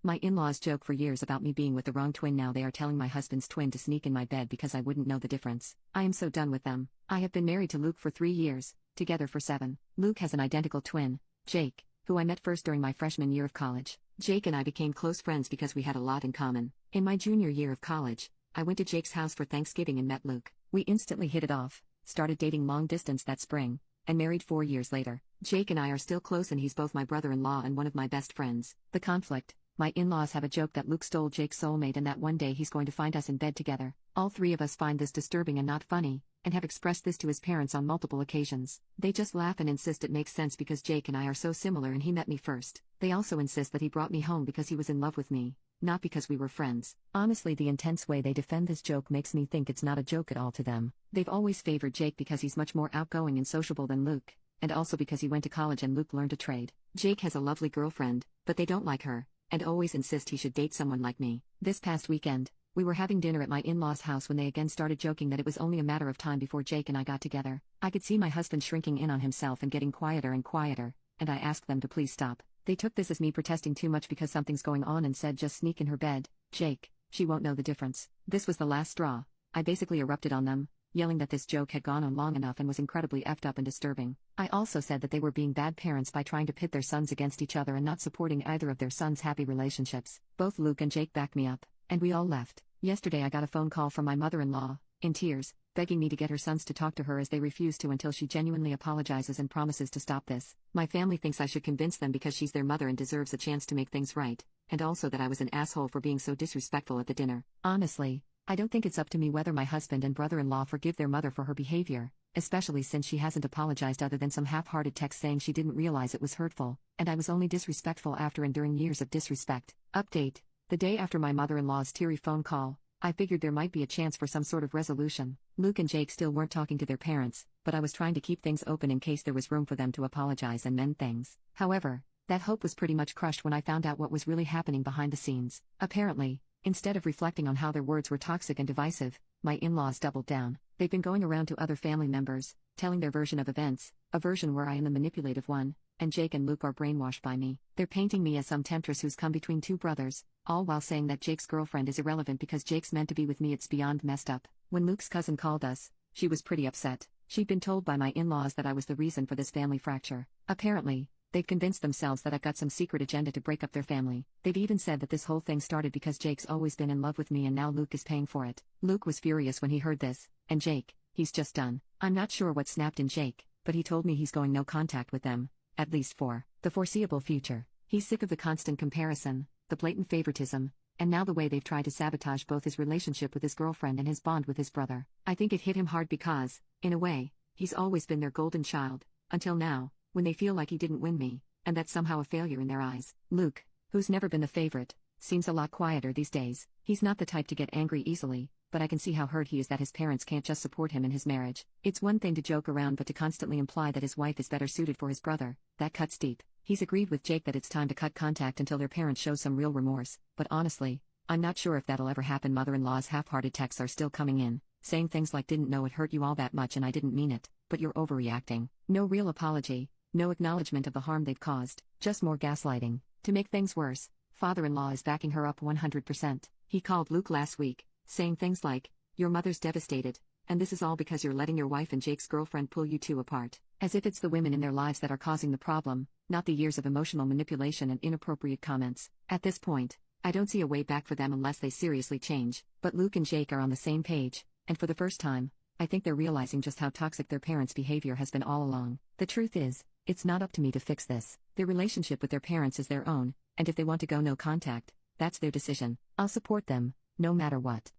My in-laws joke for years about me being with the wrong twin. Now they are telling my husband's twin to sneak in my bed because I wouldn't know the difference. I am so done with them. I have been married to Luke for 3 years, together for 7. Luke has an identical twin, Jake, who I met first during my freshman year of college. Jake and I became close friends because we had a lot in common. In my junior year of college, I went to Jake's house for Thanksgiving and met Luke. We instantly hit it off, started dating long distance that spring, and married 4 years later. Jake and I are still close and he's both my brother-in-law and one of my best friends. The conflict: my in-laws have a joke that Luke stole Jake's soulmate and that one day he's going to find us in bed together. All 3 of us find this disturbing and not funny, and have expressed this to his parents on multiple occasions. They just laugh and insist it makes sense because Jake and I are so similar and he met me first. They also insist that he brought me home because he was in love with me, not because we were friends. Honestly, the intense way they defend this joke makes me think it's not a joke at all to them. They've always favored Jake because he's much more outgoing and sociable than Luke, and also because he went to college and Luke learned a trade. Jake has a lovely girlfriend, but they don't like her, and always insist he should date someone like me. This past weekend, we were having dinner at my in-laws' house when they again started joking that it was only a matter of time before Jake and I got together. I could see my husband shrinking in on himself and getting quieter and quieter, and I asked them to please stop. They took this as me protesting too much because something's going on and said just sneak in her bed, Jake, she won't know the difference. This was the last straw. I basically erupted on them, yelling that this joke had gone on long enough and was incredibly effed up and disturbing. I also said that they were being bad parents by trying to pit their sons against each other and not supporting either of their sons' happy relationships. Both Luke and Jake backed me up, and we all left. Yesterday I got a phone call from my mother-in-law, in tears, begging me to get her sons to talk to her as they refuse to until she genuinely apologizes and promises to stop this. My family thinks I should convince them because she's their mother and deserves a chance to make things right, and also that I was an asshole for being so disrespectful at the dinner. Honestly, I don't think it's up to me whether my husband and brother-in-law forgive their mother for her behavior, especially since she hasn't apologized other than some half-hearted text saying she didn't realize it was hurtful, and I was only disrespectful after enduring years of disrespect. Update: the day after my mother-in-law's teary phone call, I figured there might be a chance for some sort of resolution. Luke and Jake still weren't talking to their parents, but I was trying to keep things open in case there was room for them to apologize and mend things. However, that hope was pretty much crushed when I found out what was really happening behind the scenes. Apparently, instead of reflecting on how their words were toxic and divisive, my in-laws doubled down. They've been going around to other family members, telling their version of events, a version where I am the manipulative one, and Jake and Luke are brainwashed by me. They're painting me as some temptress who's come between 2 brothers, all while saying that Jake's girlfriend is irrelevant because Jake's meant to be with me. It's beyond messed up. When Luke's cousin called us, she was pretty upset. She'd been told by my in-laws that I was the reason for this family fracture. Apparently, they've convinced themselves that I've got some secret agenda to break up their family. They've even said that this whole thing started because Jake's always been in love with me and now Luke is paying for it. Luke was furious when he heard this, and Jake, he's just done. I'm not sure what snapped in Jake, but he told me he's going no contact with them, at least for the foreseeable future. He's sick of the constant comparison, the blatant favoritism, and now the way they've tried to sabotage both his relationship with his girlfriend and his bond with his brother. I think it hit him hard because, in a way, he's always been their golden child, until now, when they feel like he didn't win me, and that's somehow a failure in their eyes. Luke, who's never been the favorite, seems a lot quieter these days. He's not the type to get angry easily, but I can see how hurt he is that his parents can't just support him in his marriage. It's one thing to joke around, but to constantly imply that his wife is better suited for his brother, that cuts deep. He's agreed with Jake that it's time to cut contact until their parents show some real remorse, but honestly, I'm not sure if that'll ever happen. Mother-in-law's half-hearted texts are still coming in, saying things like didn't know it hurt you all that much and I didn't mean it, but you're overreacting. No real apology, no acknowledgement of the harm they've caused, just more gaslighting. To make things worse, father-in-law is backing her up 100%. He called Luke last week, saying things like, "Your mother's devastated, and this is all because you're letting your wife and Jake's girlfriend pull you two apart." As if it's the women in their lives that are causing the problem, not the years of emotional manipulation and inappropriate comments. At this point, I don't see a way back for them unless they seriously change. But Luke and Jake are on the same page, and for the first time, I think they're realizing just how toxic their parents' behavior has been all along. The truth is, it's not up to me to fix this. Their relationship with their parents is their own, and if they want to go no contact, that's their decision. I'll support them, no matter what.